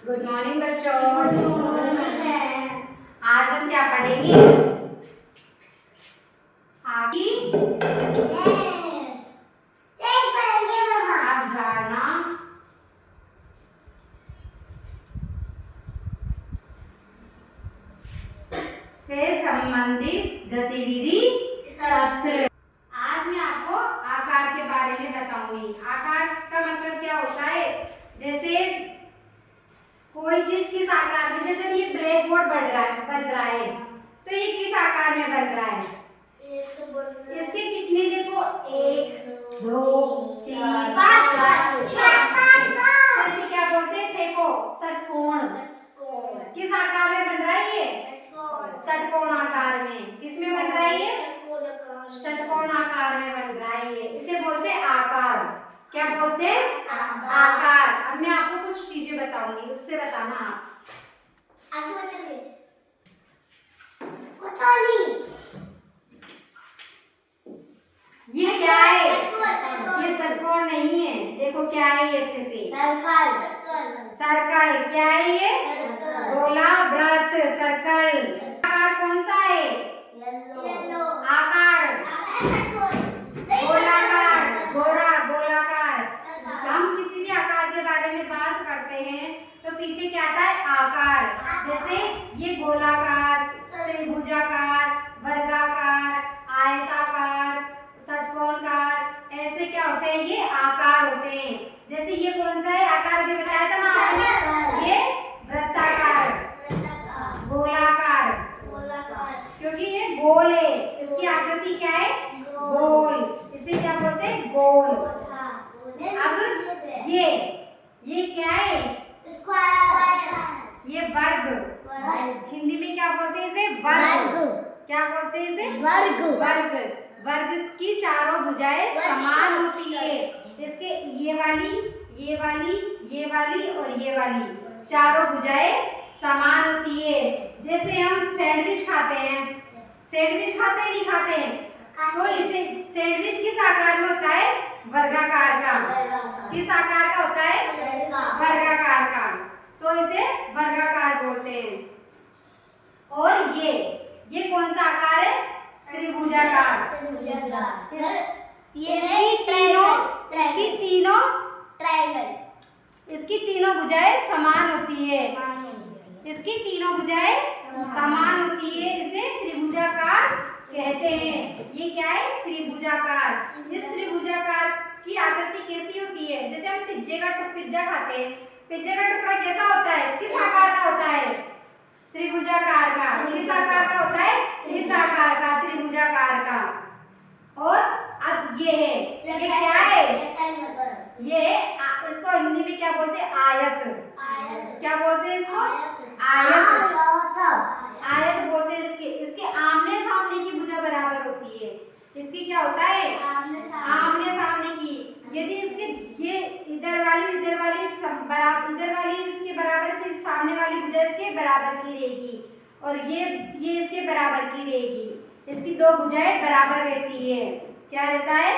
Good morning बच्चों। आज हम क्या पढ़ेंगे? अवधारणा से संबंधित गतिविधि शास्त्र। आज मैं आपको आकार के बारे में बताऊंगी। आकार का मतलब क्या होता है? जैसे कोई चीज किस आकार में, जैसे ये ब्लैक बोर्ड बन रहा है तो ये किस आकार में बन रहा है? इसके कितने देखो, 1 2 4 5 6। इसे क्या बोलते हैं? 6 को षटकोण। किस आकार में बन रहा है ये? षटकोण आकार में। किसमें बन रहा है ये? षटकोण आकार में बन रहा है ये। इसे बोलते हैं आकार। क्या बोलते हैं? आकार। अब मैं आपको कुछ चीजें बताऊंगी, उससे बताना आप। ये क्या है? ये षटकोण नहीं है। देखो क्या है ये अच्छे से? सर्कल। क्या है ये? गोला, वृत्त, सर्कल। आकार कौन सा है? आकार गोलाकार, गोलाकार। हम किसी भी आकार के बारे में बात करते हैं तो पीछे क्या आता है? आकार। जैसे ये गोलाकार, त्रिभुजाकार, वर्गाकार, आयताकार, षटकोणकार, ऐसे क्या होते हैं? ये आकार होते हैं। जैसे ये कौन सा है आकार? भी बताया था ना आपने, ये वृत्ताकार, गोलाकार, क्योंकि ये गोल है। इसकी आकृति क्या है? गोल। इसे क्या बोलते हैं? गोल। अब ये क्या है? ये वर्ग। हिंदी में क्या बोलते हैं इसे? वर्ग। क्या बोलते हैं इसे? वर्ग। वर्ग की चारों भुजाएं समान होती है। इसके ये वाली, ये वाली, ये वाली और ये वाली चारों भुजाएं समान होती है। जैसे हम सैंडविच खाते हैं, सैंडविच खाते हैं नहीं खाते हैं? तो इसे सैंडविच किस आकार में होता है? वर्गाकार का। किस आकार का होता है? वर्गाकार का। तो इसे वर्गाकार बोलते हैं। और ये कौन सा आकार है? त्रिभुजाकार। इसकी तीनों भुजाएं समान होती है। इसकी तीनों भुजाएं समान होती है। इसे त्रिभुजाकार कहते हैं। ये क्या है? त्रिभुजाकार। इस त्रिभुजाकार की आकृति कैसी होती है? जैसे हम पिज्जा खाते हैं, पिज्जे का टुकड़ा कैसा होता है? किस आकार का होता है? त्रिभुजाकार का। किस आकार का होता है? इस आकार का, त्रिभुजाकार का। और अब ये है, ये क्या है? ये इसको हिंदी में क्या बोलते हैं? आयत। क्या बोलते हैं इसको? आयत। आयत बोलते हैं इसके। इसके आमने सामने की भुजा बराबर होती है। इसकी क्या होता है? आमने सामने की। यदि इसके ये इधर वाली बराबर, इधर वाली इसके बराबर, तो इस सामने वाली भुजा इसके बराबर की रहेगी और ये इसके बराबर की रहेगी। इसकी दो भुजाएं बराबर रहती है। क्या रहता है?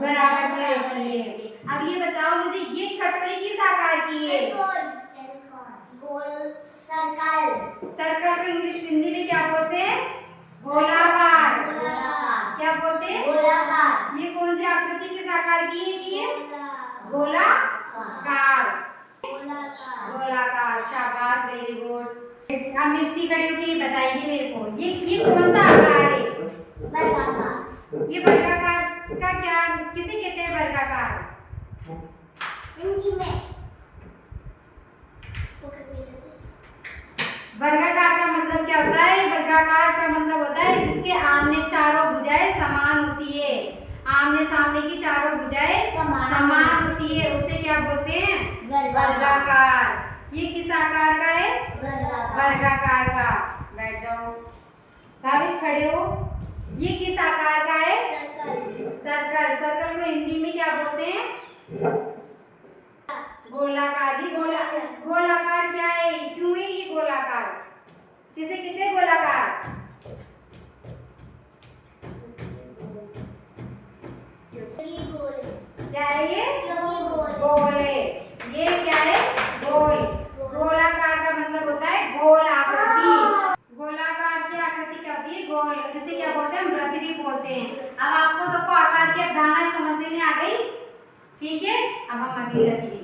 बराबर की रहती है। अब ये बताओ मुझे, ये कटोरी किस आकार की है? सर्कल को इंग्लिश हिंदी में क्या बोलते हैं? गोलाकार। क्या बोलते हैं? गोलाकार। ये कौन सी आकृति किस आकार की है? ये गोलाकार। गोलाकार। शाबाश, वेरी गुड। अब मिस्टी खड़ी होके बताइए मेरे को, ये कौन सा आकार है? वर्गाकार। ये वर्गाकार का क्या, किसे कहते हैं वर्गाकार? वर्गाकार का मतलब क्या होता है? वर्गाकार का मतलब होता है जिसके आमने चारों भुजाएं समान होती है। आमने सामने की चारों भुजाएं समान होती है, उसे क्या बोलते हैं? वर्गाकार। ये किस आकार का है? वर्गाकार का। बैठ जाओ भाभी, खड़े हो। ये किस आकार का है? सर्कल। सर्कल को हिंदी में क्या बोलते हैं? गोलाकार। ये गोलाकार क्या है? क्यों है ये गोलाकार? किसे कहते हैं गोलाकार? क्या है ये? गोल है। ये क्या है? गोल। इसे क्या बोलते हैं? वृत्त भी बोलते हैं। अब आपको सबको आकार की अवधारणा समझने में आ गई? ठीक है, अब हम अगली गति